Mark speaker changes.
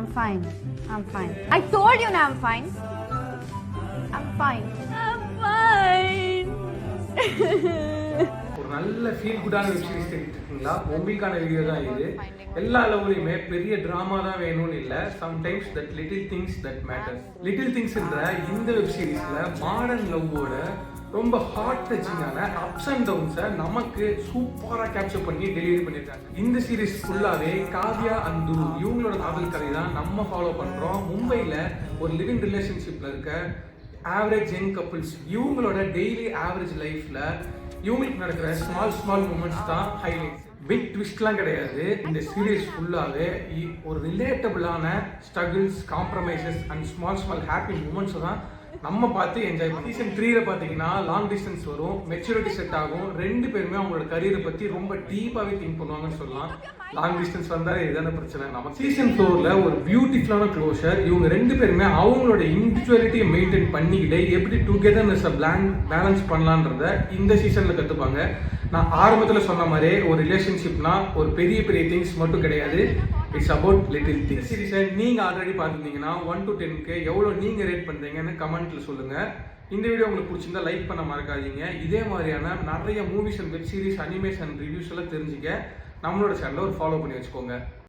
Speaker 1: I'm fine. I'm fine. I told you now I'm fine. I'm fine. I'm fine.
Speaker 2: ஒரு நல்ல feel குடான web series தெரிஞ்சுருக்கீங்களா? உங்களுக்கான video தான் இது. எல்லா லெவலையுமே பெரிய ட்ராமா தான் வேணும்னு இல்லை. Sometimes that little things that matters. Little திங்ஸ்ன்ற இந்த வெப் சீரிஸ்ல மாடர்ன் லவ்வோட ரொம்ப ஹார்ட் டச்சிங்கான அப்ஸ் அண்ட் டவுன்ஸை நமக்கு சூப்பராக கேப்சர் பண்ணி டெலிவரி பண்ணியிருக்காங்க. இந்த சீரீஸ் ஃபுல்லாகவே காவ்யா அண்ட் துரு இவங்களோட காதல் கதை தான் நம்ம ஃபாலோ பண்ணுறோம். மும்பையில் ஒரு லிவிங் ரிலேஷன்ஷிப்பில் இருக்க ஆவரேஜ் யங் கப்புள்ஸ் இவங்களோட டெய்லி ஆவரேஜ் லைஃப்பில் இவங்களுக்கு நடக்கிற ஸ்மால் மூமெண்ட்ஸ் தான் ஹைலைட். பிக் ட்விஸ்ட்லாம் கிடையாது. இந்த சீரீஸ் ஃபுல்லாகவே ஒரு ரிலேட்டபிளான struggles, compromises and small happy மூமெண்ட்ஸை தான் நம்ம பார்த்து என்ஜாய் பண்ணி. சீசன் 3ல பார்த்தீங்கன்னா லாங் டிஸ்டன்ஸ் வரும், மெச்சூரிட்டி செட் ஆகும். ரெண்டு பேருமே அவங்களோட கரியரை பற்றி ரொம்ப டீப்பாகவே திங்க் பண்ணுவாங்கன்னு சொல்லலாம். லாங் டிஸ்டன்ஸ் வந்தால் இதுதான பிரச்சனை. நம்ம சீசன் 4ல ஒரு பியூட்டிஃபுல்லான க்ளோஷர். இவங்க ரெண்டு பேருமே அவங்களோட இண்டிவிஜுவாலிட்டியை மெயின்டைன் பண்ணிக்கிட்டு எப்படி டுகெதர்னஸ் பேலன்ஸ் பண்ணலான்றத இந்த சீசனில் கற்றுப்பாங்க. நான் ஆரம்பத்தில் சொன்ன மாதிரியே ஒரு ரிலேஷன்ஷிப்னா ஒரு பெரிய திங்ஸ் மட்டும் கிடையாது. It's about little things. சீரிஸை நீங்கள் ஆல்ரெடி பார்த்துருந்தீங்கன்னா 1 to 10க்கு எவ்வளோ நீங்கள் ரேட் பண்ணுறீங்கன்னு கமெண்ட்டில் சொல்லுங்கள். இந்த வீடியோ உங்களுக்கு பிடிச்சிருந்தா லைக் பண்ண மறக்காதீங்க. இதே மாதிரியான நிறைய movies and web series, animation reviews எல்லாம் தெரிஞ்சுக்க நம்மளோட சேனலை ஒரு ஃபாலோ பண்ணி வச்சுக்கோங்க.